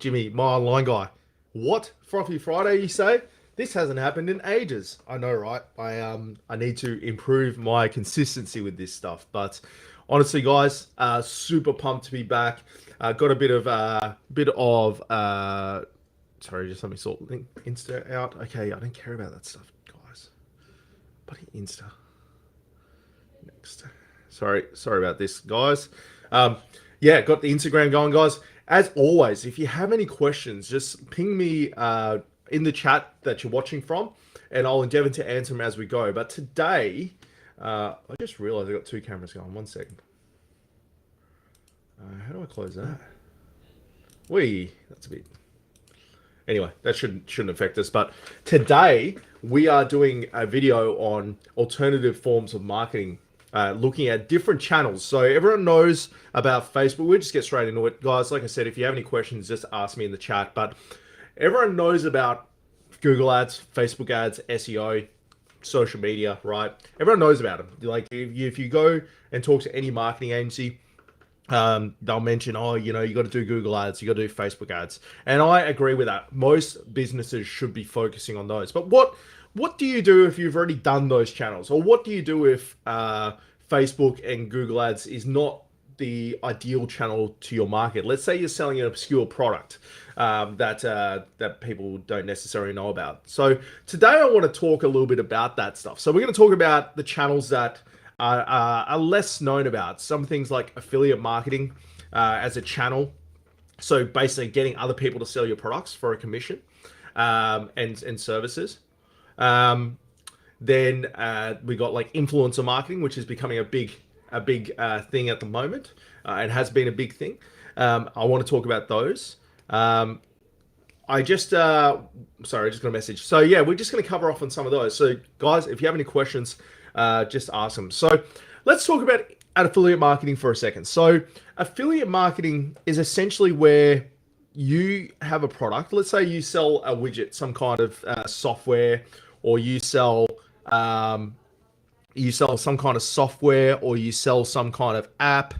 Jimmy, my online guy. What? Frothy Friday, you say? This hasn't happened in ages. I know, right? I need to improve my consistency with this stuff. But honestly, guys, super pumped to be back. Got a sorry, just let me sort Insta out. Okay, I don't care about that stuff, guys. Buddy, Insta. Next. Sorry about this, guys. Yeah, got the Instagram going, guys. As always, if you have any questions, just ping me in the chat that you're watching from, and I'll endeavor to answer them as we go. But today, I just realized I got two cameras going. 1 second. How do I close that? That's a bit. Anyway, that shouldn't affect us. But today we are doing a video on alternative forms of marketing, looking at different channels. So everyone knows about Facebook. We'll just get straight into it, guys. Like I said, if you have any questions, just ask me in the chat. But everyone knows about Google ads, Facebook ads, SEO, social media, right? Everyone knows about them. Like if you go and talk to any marketing agency, they'll mention, oh, you got to do Google ads, you got to do Facebook ads. And I agree with that. Most businesses should be focusing on those. But what do you do if you've already done those channels? Or what do you do if Facebook and Google ads is not the ideal channel to your market? Let's say you're selling an obscure product that people don't necessarily know about. So today I want to talk a little bit about that stuff. So we're going to talk about the channels that are less known about. Some things like affiliate marketing as a channel. So basically getting other people to sell your products for a commission and services. Then we got like influencer marketing, which is becoming a big thing at the moment, and has been a big thing. I want to talk about those. Sorry, I just got a message. So yeah, we're just going to cover off on some of those. So guys, if you have any questions, just ask them. So let's talk about affiliate marketing for a second. So affiliate marketing is essentially where you have a product. Let's say you sell a widget, some kind of software, or you sell some kind of software, or you sell some kind of app,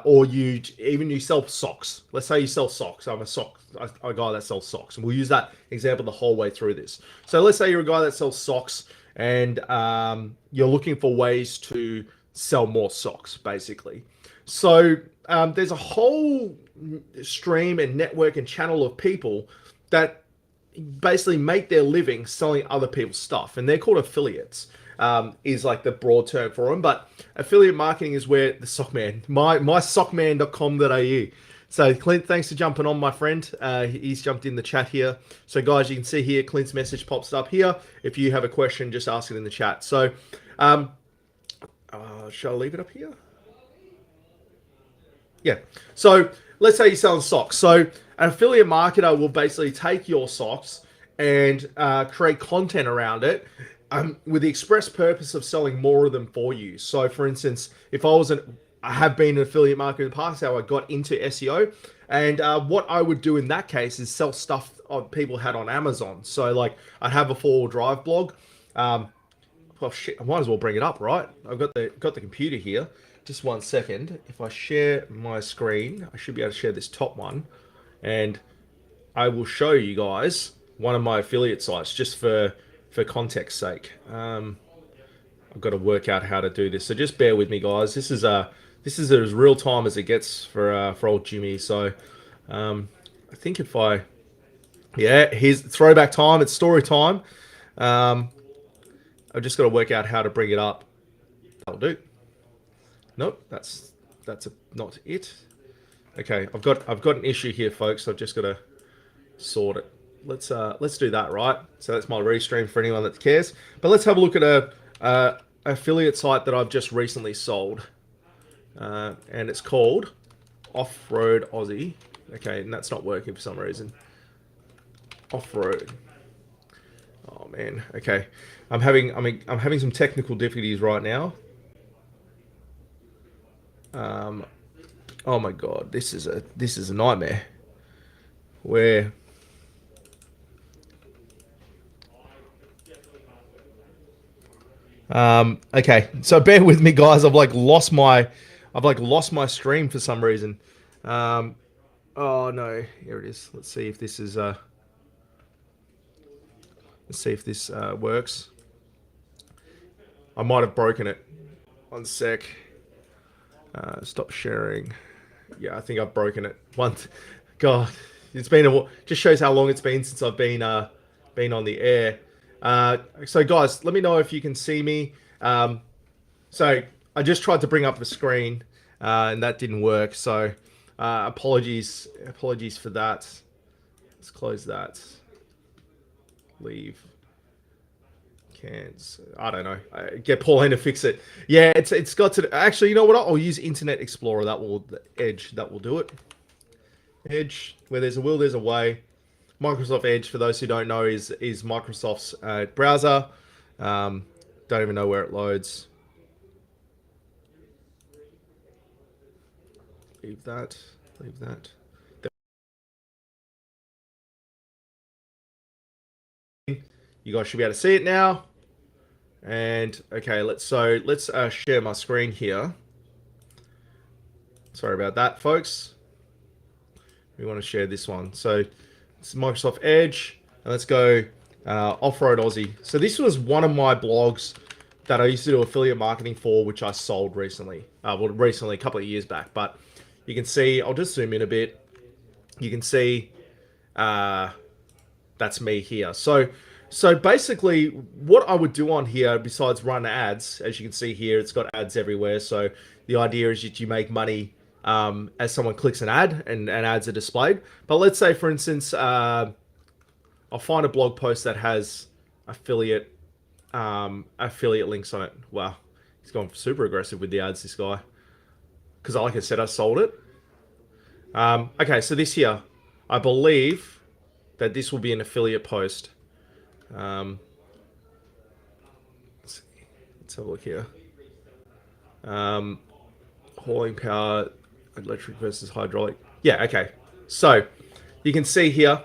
or you sell socks. Let's say you sell socks. I'm a guy that sells socks, and we'll use that example the whole way through this. So let's say you're a guy that sells socks, and you're looking for ways to sell more socks, basically. So there's a whole stream and network and channel of people that basically make their living selling other people's stuff, and they're called affiliates. Is like the broad term for them, but affiliate marketing is where the sockman, mysockman.com.au. So Clint, thanks for jumping on, my friend. He's jumped in the chat here. So guys, you can see here, Clint's message pops up here. If you have a question, just ask it in the chat. So shall I leave it up here? Yeah. So let's say you're selling socks. So an affiliate marketer will basically take your socks and create content around it, with the express purpose of selling more of them for you. So for instance, if I have been an affiliate marketer in the past, how I got into SEO, and what I would do in that case is sell stuff people had on Amazon. So like I'd have a 4-wheel drive blog. Well, shit, I might as well bring it up, right? I've got the computer here. Just 1 second. If I share my screen, I should be able to share this top one, and I will show you guys one of my affiliate sites just for context sake. I've got to work out how to do this, so just bear with me, guys. This is as real time as it gets for old Jimmy. So I think here's throwback time. It's story time. I've just got to work out how to bring it up. That'll do. Nope, that's not it. Okay, I've got an issue here, folks. I've just got to sort it. Let's do that, right? So that's my restream for anyone that cares. But let's have a look at a affiliate site that I've just recently sold, and it's called Off-Road Aussie. Okay, and that's not working for some reason. Off-road. Oh man. Okay, I'm having some technical difficulties right now. Oh my god, this is a nightmare. Where okay, so bear with me, guys. I've lost my stream for some reason. Oh no, here it is. Let's see if this is let's see if this works. I might have broken it. One sec. Stop sharing. Yeah, I think I've broken it. God, it's been just shows how long it's been since I've been on the air. So guys, let me know if you can see me. So I just tried to bring up the screen, and that didn't work. So apologies for that. Let's close that. Leave. Cans. I don't know. Get Pauline to fix it. Yeah, it's got to. Actually, you know what? I'll use Internet Explorer. Edge. That will do it. Edge. Where there's a will, there's a way. Microsoft Edge, for those who don't know, is Microsoft's browser. Don't even know where it loads. Leave that. Leave that. You guys should be able to see it now. And okay, let's share my screen here. Sorry about that, folks. We want to share this one. So it's Microsoft Edge, and let's go Off-Road Aussie. So this was one of my blogs that I used to do affiliate marketing for, which I sold recently. Recently, a couple of years back. But you can see, I'll just zoom in a bit. You can see that's me here. So basically, what I would do on here, besides run ads, as you can see here, it's got ads everywhere. So the idea is that you make money as someone clicks an ad and ads are displayed. But let's say, for instance, I'll find a blog post that has affiliate links on it. Wow, he's gone super aggressive with the ads, this guy. Because like I said, I sold it. Okay, so this here, I believe that this will be an affiliate post. Let's have a look here. Hauling power, electric versus hydraulic. Yeah, okay. So you can see here.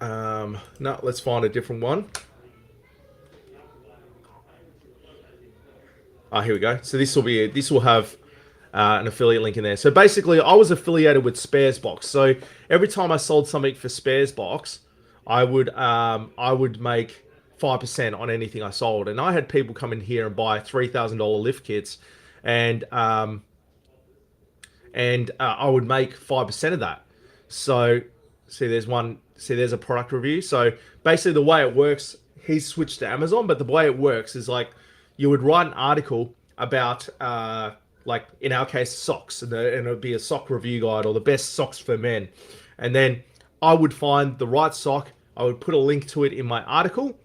No, let's find a different one. Here we go. So this will have an affiliate link in there. So basically, I was affiliated with Sparesbox. So every time I sold something for Sparesbox, I would make 5% on anything I sold. And I had people come in here and buy $3,000 lift kits, and I would make 5% of that. So there's a product review. So basically, the way it works, he's switched to Amazon, but the way it works is like you would write an article about like in our case socks, and it would be a sock review guide or the best socks for men, and then I would find the right sock, I would put a link to it in my article,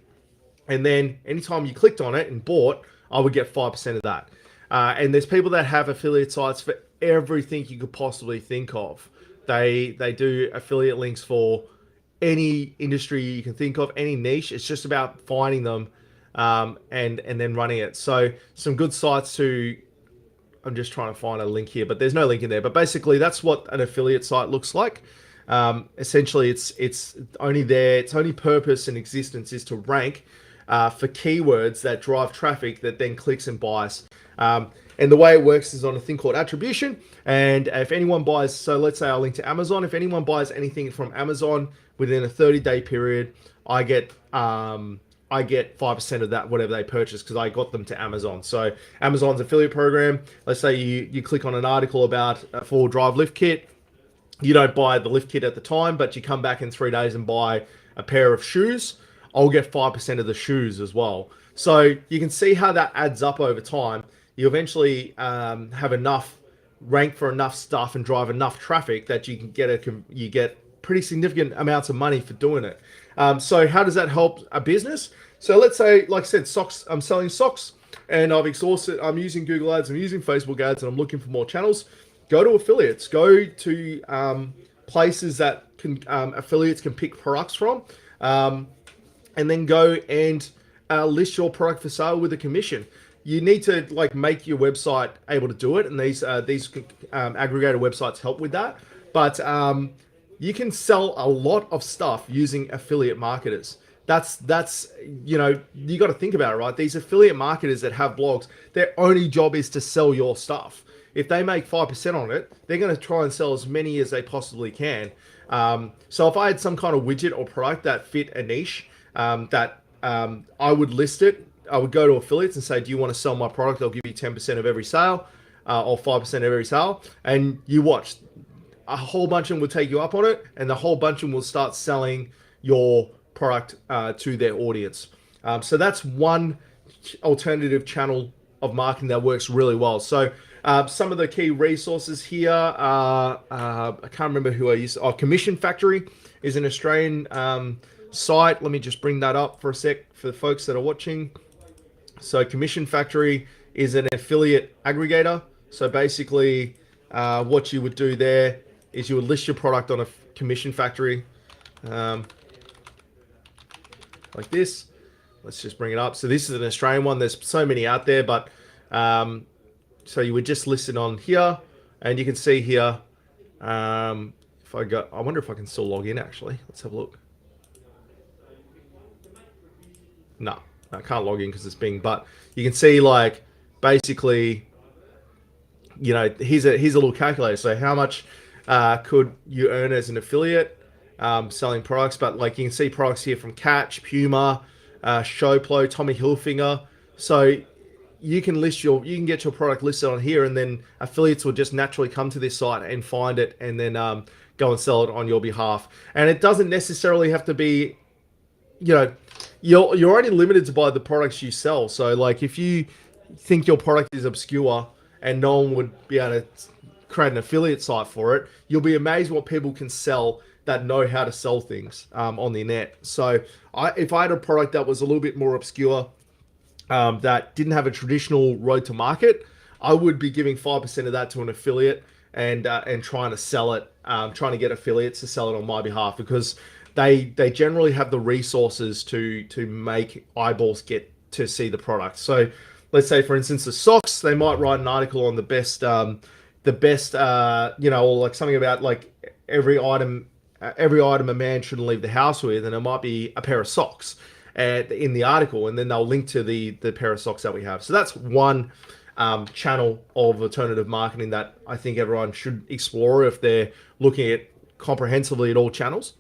and then anytime you clicked on it and bought, I would get 5% of that. And there's people that have affiliate sites for everything you could possibly think of. They do affiliate links for any industry you can think of, any niche. It's just about finding them and then running it. So some good sites to... I'm just trying to find a link here, but there's no link in there. But basically, that's what an affiliate site looks like. Essentially, its only purpose and existence is to rank for keywords that drive traffic that then clicks and buys. And the way it works is on a thing called attribution. And if anyone buys, so let's say I link to Amazon. If anyone buys anything from Amazon within a 30-day period, I get 5% of that, whatever they purchase, because I got them to Amazon. So Amazon's affiliate program, let's say you click on an article about a 4-drive lift kit. You don't buy the lift kit at the time, but you come back in 3 days and buy a pair of shoes. I'll get 5% of the shoes as well. So you can see how that adds up over time. You eventually have enough rank for enough stuff and drive enough traffic that you can get pretty significant amounts of money for doing it. So how does that help a business? So let's say, like I said, socks. I'm selling socks, and I'm using Google Ads, I'm using Facebook Ads, and I'm looking for more channels. Go to affiliates. Go to places that affiliates can pick products from, and then go and list your product for sale with a commission. You need to make your website able to do it, and these aggregator websites help with that. But you can sell a lot of stuff using affiliate marketers. That's you got to think about it, right? These affiliate marketers that have blogs, their only job is to sell your stuff. if they make 5% on it, they're going to try and sell as many as they possibly can. So if I had some kind of widget or product that fit a niche, I would list it. I would go to affiliates and say, do you want to sell my product? I'll give you 10% of every sale, or 5% of every sale. And you watch, a whole bunch of them will take you up on it, and the whole bunch of them will start selling your product to their audience. So that's one alternative channel of marketing that works really well. So some of the key resources here are, I can't remember who I used. Commission Factory is an Australian site. Let me just bring that up for a sec for the folks that are watching. So Commission Factory is an affiliate aggregator. So basically what you would do there is you would list your product on a Commission Factory like this. Let's just bring it up. So this is an Australian one. There's so many out there, but so you would just list it on here, and you can see here. If I go, I wonder if I can still log in. Actually, let's have a look. No, I can't log in because it's Bing. But you can see, like, basically, you know, here's a little calculator. So how much could you earn as an affiliate selling products? But like you can see products here from Catch, Puma, Showplo, Tommy Hilfiger. So you can get your product listed on here, and then affiliates will just naturally come to this site and find it, and then go and sell it on your behalf. And it doesn't necessarily have to be, you know, you're only limited to by the products you sell. So like if you think your product is obscure and no one would be able to create an affiliate site for it, you'll be amazed what people can sell that know how to sell things on the net. So if I had a product that was a little bit more obscure, that didn't have a traditional road to market, I would be giving 5% of that to an affiliate and trying to sell it, trying to get affiliates to sell it on my behalf, because they generally have the resources to make eyeballs get to see the product. So let's say, for instance, the socks, they might write an article on the best, you know, or like something about like every item a man shouldn't leave the house with, and it might be a pair of socks in the article, and then they'll link to the pair of socks that we have. So that's one channel of alternative marketing that I think everyone should explore if they're looking at comprehensively at all channels.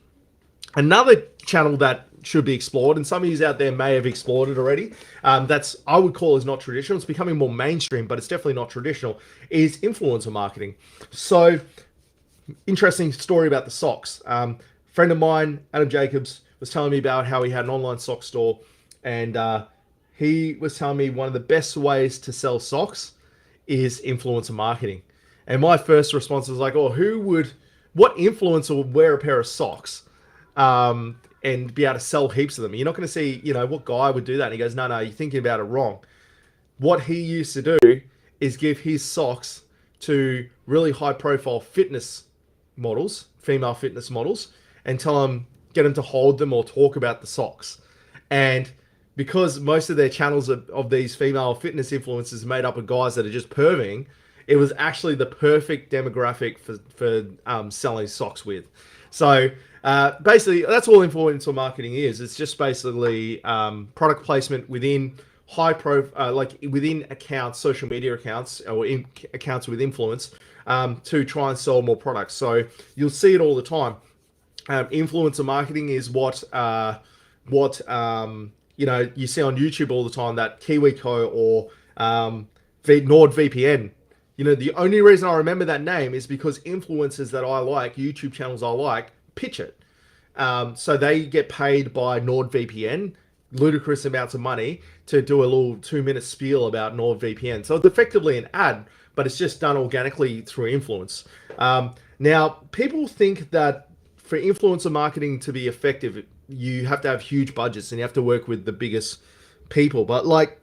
Another channel that should be explored, and some of you out there may have explored it already, that's I would call is not traditional. It's becoming more mainstream, but it's definitely not traditional, is influencer marketing. So interesting story about the socks. Friend of mine, Adam Jacobs, was telling me about how he had an online sock store, and he was telling me one of the best ways to sell socks is influencer marketing. And my first response was like, oh, what influencer would wear a pair of socks and be able to sell heaps of them? You're not going to see, you know, what guy would do that? And he goes, no, you're thinking about it wrong. What he used to do is give his socks to really high profile fitness models, female fitness models, and get them to hold them or talk about the socks. And because most of their channels of these female fitness influencers made up of guys that are just perving, it was actually the perfect demographic for selling socks with. So basically, that's all influencer marketing is. It's just basically product placement within like within accounts, social media accounts, or accounts with influence, to try and sell more products. So you'll see it all the time. Influencer marketing is what you know, you see on YouTube all the time, that KiwiCo or NordVPN. You know, the only reason I remember that name is because influencers that I like, YouTube channels I like, pitch it. So they get paid by NordVPN ludicrous amounts of money to do a little 2-minute spiel about NordVPN. So it's effectively an ad, but it's just done organically through influence. Now, people think that for influencer marketing to be effective, you have to have huge budgets and you have to work with the biggest people. But like,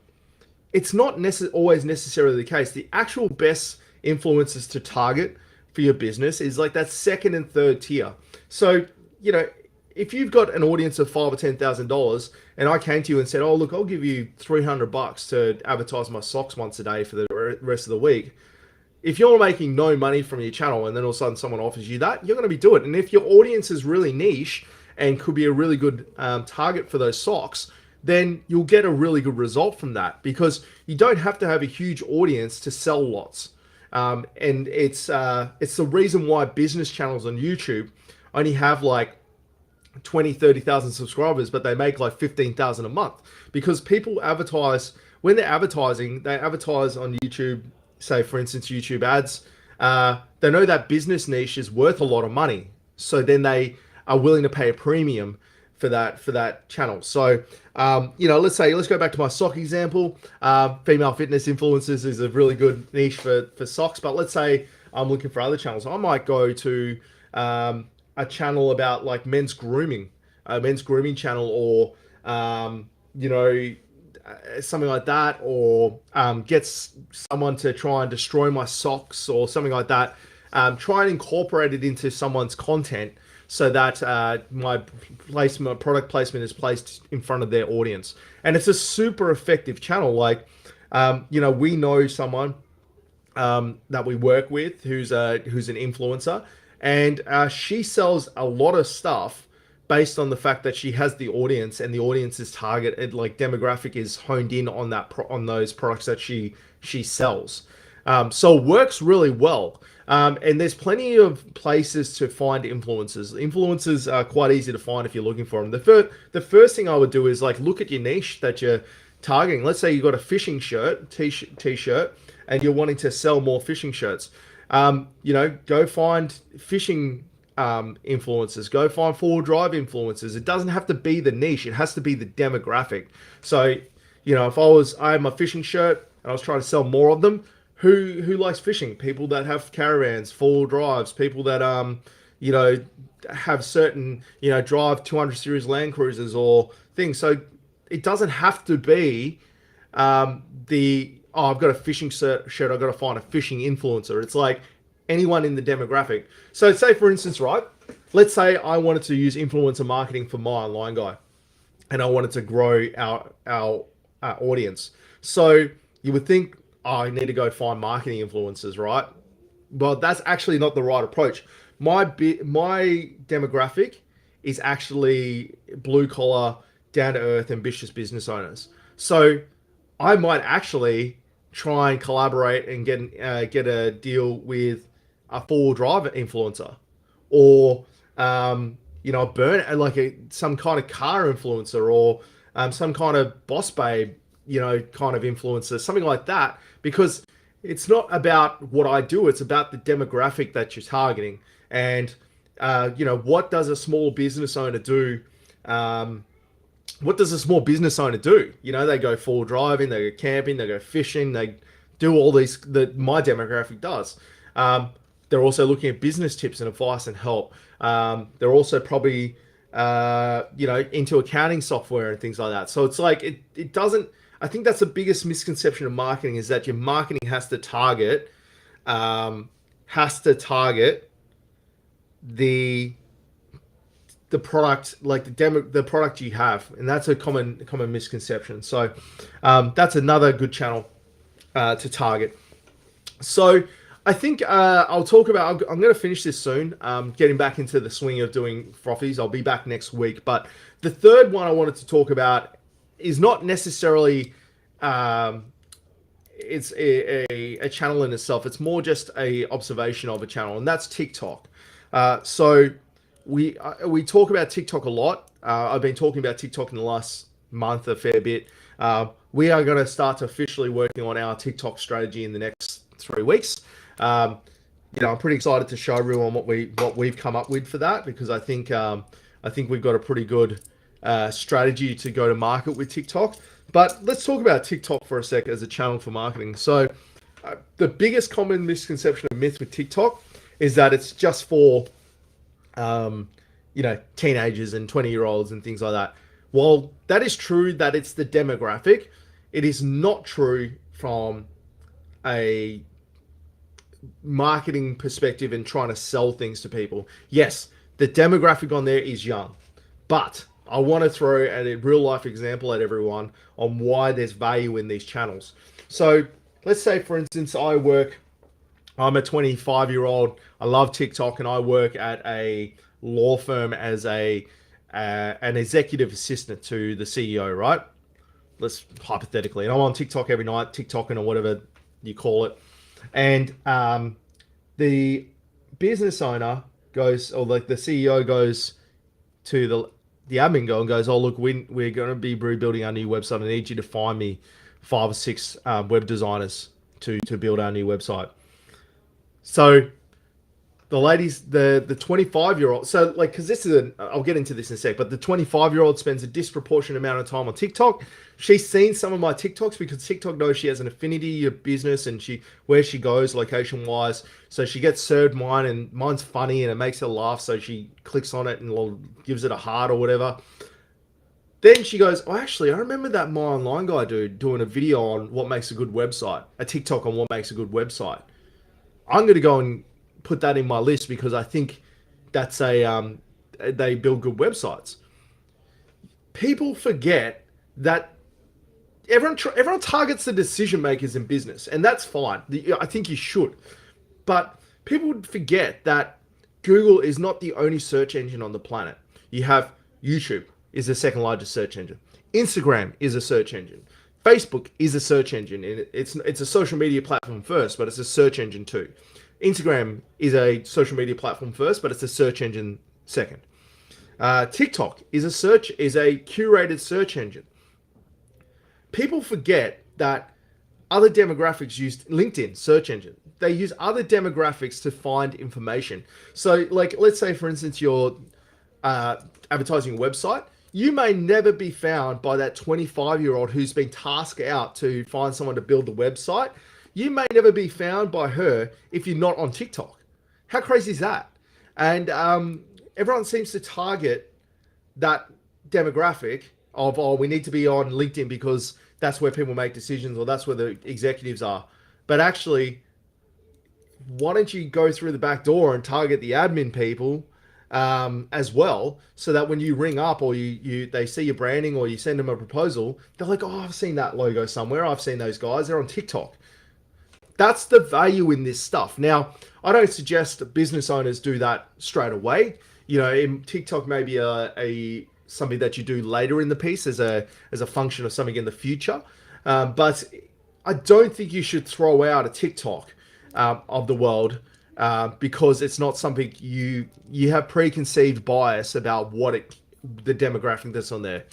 it's not always necessarily the case. The actual best influencers to target for your business is like that second and third tier. So, you know, if you've got an audience of $5,000 or $10,000, and I came to you and said, "Oh, look, I'll give you $300 to advertise my socks once a day for the rest of the week," if you're making no money from your channel, and then all of a sudden someone offers you that, you're going to be doing it. And if your audience is really niche and could be a really good target for those socks, then you'll get a really good result from that, because you don't have to have a huge audience to sell lots. And it's the reason why business channels on YouTube only have like 20, 30,000 subscribers, but they make like 15,000 a month, because people advertise. When they're advertising, they advertise on YouTube, say for instance YouTube ads. They know that business niche is worth a lot of money, so then they are willing to pay a premium for that channel. So let's go back to my sock example. Female fitness influencers is a really good niche for socks, but let's say I'm looking for other channels. I might go to a channel about like men's grooming, a men's grooming channel, or something like that, or gets someone to try and destroy my socks or something like that. Try and incorporate it into someone's content so that my product placement is placed in front of their audience. And it's a super effective channel. Like, we know someone that we work with who's an influencer, and she sells a lot of stuff based on the fact that she has the audience, and the audience's target, like demographic, is honed in on on those products that she sells. So it works really well. And there's plenty of places to find influencers. Influencers are quite easy to find if you're looking for them. The first thing I would do is like look at your niche that you're targeting. Let's say you got a fishing t-shirt, and you're wanting to sell more fishing shirts. Go find fishing influencers. Go find four-wheel drive influencers. It doesn't have to be the niche. It has to be the demographic. So, if I had my fishing shirt and I was trying to sell more of them, who likes fishing? People that have caravans, four-wheel drives, people that have certain drive 200 series Land Cruisers or things. So it doesn't have to be I've got a fishing shirt, I've got to find a fishing influencer. It's like anyone in the demographic. So say for instance, right, let's say I wanted to use influencer marketing for my online guy, and I wanted to grow our audience. So you would think, I need to go find marketing influencers, right? Well, that's actually not the right approach. My demographic is actually blue collar, down to earth, ambitious business owners. So I might actually try and collaborate and get a deal with a four-wheel drive influencer, or some kind of car influencer, or some kind of boss babe, kind of influencer, something like that, because it's not about what I do, it's about the demographic that you're targeting. And what does a small business owner do? What does a small business owner do? They go four-wheel driving, they go camping, they go fishing, they do all these that my demographic does. They're also looking at business tips and advice and help. They're also probably into accounting software and things like that. So it's like it doesn't. I think that's the biggest misconception of marketing, is that your marketing has to target the product, like the product you have, and that's a common misconception. So that's another good channel to target. So I think I'll talk about. I'm going to finish this soon. Getting back into the swing of doing frothies. I'll be back next week. But the third one I wanted to talk about is not necessarily it's a channel in itself. It's more just a observation of a channel, and that's TikTok. So we talk about TikTok a lot. I've been talking about TikTok in the last month a fair bit. We are going to start to officially working on our TikTok strategy in the next 3 weeks. I'm pretty excited to show everyone what we've come up with for that, because I think we've got a pretty good strategy to go to market with TikTok. But let's talk about TikTok for a sec as a channel for marketing. So the biggest common misconception or myth with TikTok is that it's just for teenagers and 20-year-olds and things like that. While that is true that it's the demographic, it is not true from a marketing perspective and trying to sell things to people. Yes, the demographic on there is young, but I want to throw a real life example at everyone on why there's value in these channels. So let's say, for instance, I'm a 25-year-old. I love TikTok, and I work at a law firm as an executive assistant to the CEO, right? Let's hypothetically, and I'm on TikTok every night, TikToking or whatever you call it. And the business owner goes, or like the CEO goes to the admin guy and goes, "Oh look, we're going to be rebuilding our new website. I need you to find me 5 or 6 web designers to build our new website." So the 25-year-old, so like, because this is I'll get into this in a sec, but the 25-year-old spends a disproportionate amount of time on TikTok. She's seen some of my TikToks because TikTok knows she has an affinity of business and where she goes location wise, so she gets served mine, and mine's funny and it makes her laugh, so she clicks on it and gives it a heart or whatever. Then she goes, "Oh, actually, I remember that my online guy dude doing a video on what makes a good website, a TikTok on what makes a good website. I'm going to go and put that in my list because I think that's they build good websites." People forget that everyone targets the decision makers in business, and that's fine. I think you should, but people would forget that Google is not the only search engine on the planet. You have YouTube is the second largest search engine. Instagram is a search engine. Facebook is a search engine. It's a social media platform first, but it's a search engine too. Instagram is a social media platform first, but it's a search engine second. TikTok is a curated search engine. People forget that other demographics use LinkedIn search engine. They use other demographics to find information. So, like, let's say for instance you're advertising a website. You may never be found by that 25-year-old who's been tasked out to find someone to build the website. You may never be found by her if you're not on TikTok. How crazy is that? And everyone seems to target that demographic of, oh, we need to be on LinkedIn because that's where people make decisions or that's where the executives are. But actually, why don't you go through the back door and target the admin people as well, so that when you ring up or they see your branding or you send them a proposal, they're like, "Oh, I've seen that logo somewhere. I've seen those guys. They're on TikTok." That's the value in this stuff. Now, I don't suggest business owners do that straight away. You know, in TikTok may be a something that you do later in the piece as a function of something in the future. But I don't think you should throw out a TikTok of the world because it's not something you have preconceived bias about the demographic that's on there.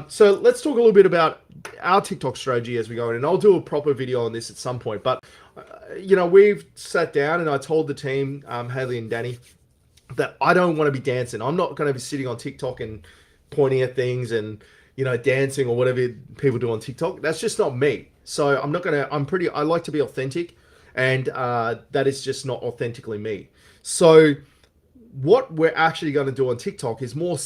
So let's talk a little bit about our TikTok strategy as we go in, and I'll do a proper video on this at some point. But we've sat down and I told the team, Haley and Danny, that I don't want to be dancing. I'm not going to be sitting on TikTok and pointing at things and dancing or whatever people do on TikTok. That's just not me. So I'm not going to. I like to be authentic, and that is just not authentically me. So what we're actually going to do on TikTok is more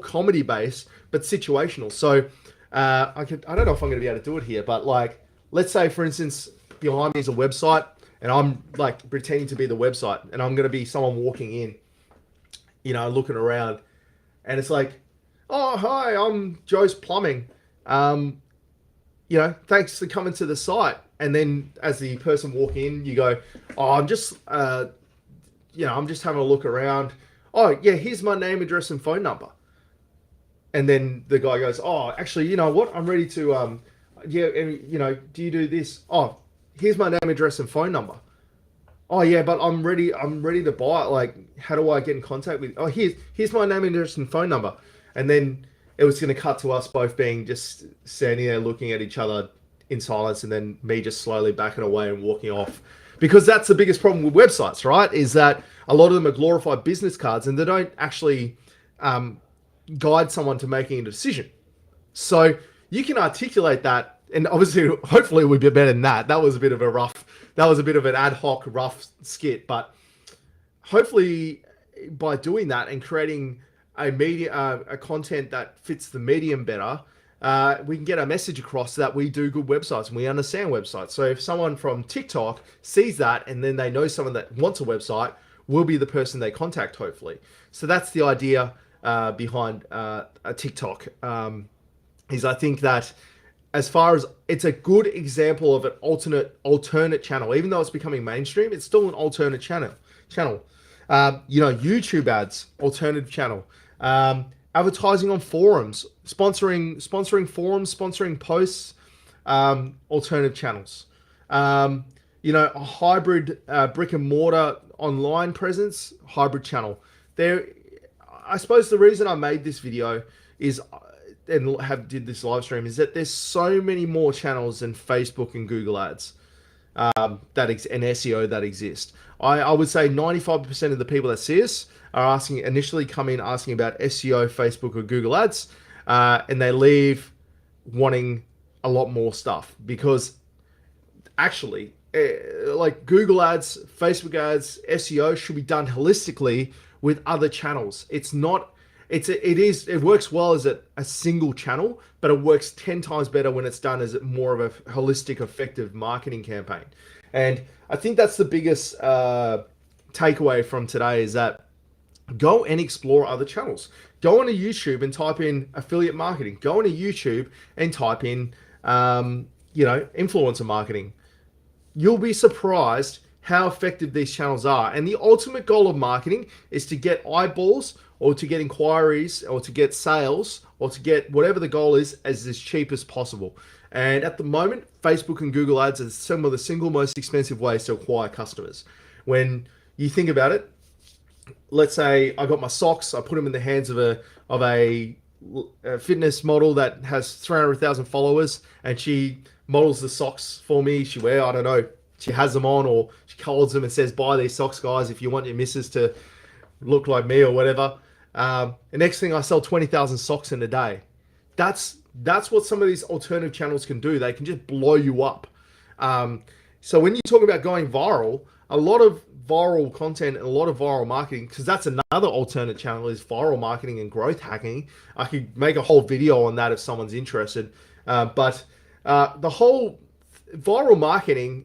comedy based, but situational. So I don't know if I'm going to be able to do it here, but like, let's say for instance, behind me is a website, and I'm like pretending to be the website, and I'm going to be someone walking in, looking around, and it's like, "Oh, hi, I'm Joe's Plumbing. Thanks for coming to the site." And then as the person walking in, you go, "Oh, I'm just having a look around. Oh, yeah, here's my name, address, and phone number." And then the guy goes, "Oh, actually, you know what? I'm ready to, do you do this? Oh, here's my name, address, and phone number. Oh, yeah, but I'm ready to buy it. Like, how do I get in contact with? Oh, here's my name, address, and phone number." And then it was going to cut to us both being just standing there looking at each other in silence, and then me just slowly backing away and walking off. Because that's the biggest problem with websites, right? Is that a lot of them are glorified business cards, and they don't actually guide someone to making a decision. So you can articulate that, and obviously, hopefully, it would be better than that. That was a bit of an ad hoc rough skit, but hopefully, by doing that and creating a content that fits the medium better, we can get our message across that we do good websites and we understand websites. So if someone from TikTok sees that and then they know someone that wants a website, we'll be the person they contact, hopefully. So that's the idea behind a TikTok. Is I think that as far as it's a good example of an alternate channel, even though it's becoming mainstream, it's still an alternate channel. YouTube ads, alternative channel. Advertising on forums, sponsoring forums, sponsoring posts, alternative channels. a hybrid brick and mortar online presence, hybrid channel. There, I suppose the reason I made this video is and have did this live stream is that there's so many more channels than Facebook and Google Ads and SEO that exist. I would say 95% of the people that see us are asking initially come in asking about SEO, Facebook, or Google Ads, and they leave wanting a lot more stuff because actually, like Google ads, Facebook ads, SEO should be done holistically with other channels. It's not. It works well as a single channel, but it works 10 times better when it's done as more of a holistic, effective marketing campaign. And I think that's the biggest takeaway from today is that go and explore other channels. Go onto YouTube and type in affiliate marketing. Go onto YouTube and type in, influencer marketing. You'll be surprised how effective these channels are. And the ultimate goal of marketing is to get eyeballs or to get inquiries or to get sales or to get whatever the goal is as cheap as possible. And at the moment, Facebook and Google Ads are some of the single most expensive ways to acquire customers. When you think about it, let's say I got my socks, I put them in the hands of a fitness model that has 300,000 followers, and she models the socks for me. I don't know, she has them on, or she colors them and says, "Buy these socks, guys, if you want your missus to look like me," or whatever. The next thing, I sell 20,000 socks in a day. That's what some of these alternative channels can do. They can just blow you up. So when you talk about going viral, a lot of viral content and a lot of viral marketing, because that's another alternate channel, is viral marketing and growth hacking. I could make a whole video on that if someone's interested. But the whole viral marketing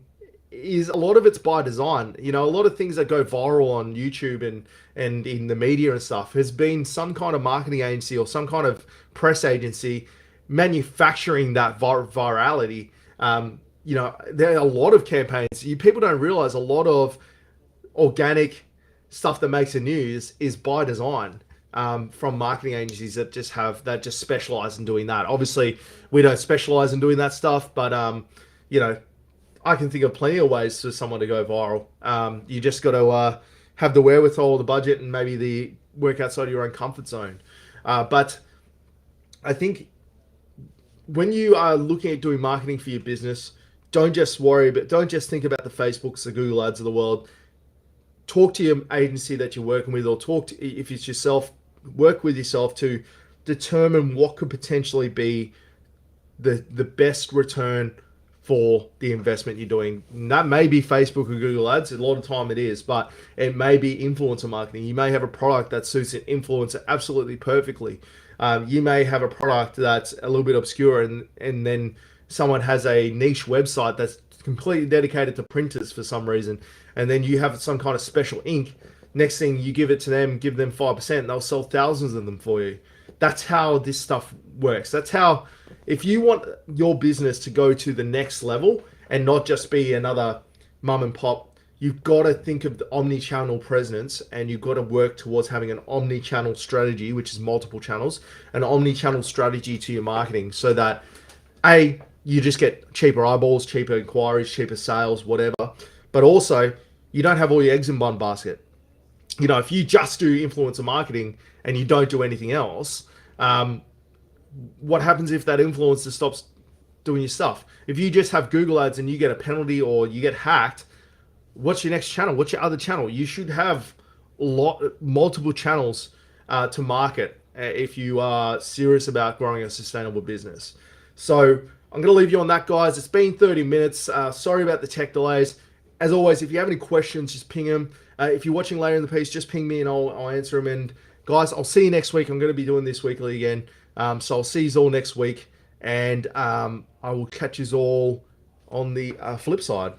is a lot of it's by design. A lot of things that go viral on YouTube and in the media and stuff has been some kind of marketing agency or some kind of press agency manufacturing that virality. There are a lot of campaigns. People don't realize a lot of organic stuff that makes the news is by design from marketing agencies that just specialize in doing that. Obviously, we don't specialize in doing that stuff, but I can think of plenty of ways for someone to go viral. You just got to have the wherewithal, the budget, and maybe the work outside of your own comfort zone. But I think when you are looking at doing marketing for your business, don't just think about the Facebooks, the Google ads of the world. Talk to your agency that you're working with, or if it's yourself, work with yourself to determine what could potentially be the best return for the investment you're doing. And that may be Facebook or Google ads. A lot of time it is, but it may be influencer marketing. You may have a product that suits an influencer absolutely perfectly. You may have a product that's a little bit obscure, and then someone has a niche website that's completely dedicated to printers for some reason, and then you have some kind of special ink. Next thing, you give it to them, give them 5%, they'll sell thousands of them for you. That's how this stuff works. That's how, if you want your business to go to the next level and not just be another mum and pop, you've got to think of the omni-channel presence, and you've got to work towards having an omni-channel strategy, which is multiple channels, an omni-channel strategy to your marketing, so that you just get cheaper eyeballs, cheaper inquiries, cheaper sales, whatever. But also, you don't have all your eggs in one basket. If you just do influencer marketing and you don't do anything else, what happens if that influencer stops doing your stuff? If you just have Google ads and you get a penalty or you get hacked, what's your next channel? What's your other channel? You should have multiple channels to market if you are serious about growing a sustainable business. So I'm going to leave you on that, guys. It's been 30 minutes. Sorry about the tech delays. As always, if you have any questions, just ping them. If you're watching later in the piece, just ping me and I'll answer them. And guys, I'll see you next week. I'm going to be doing this weekly again. So I'll see you all next week. And I will catch you all on the flip side.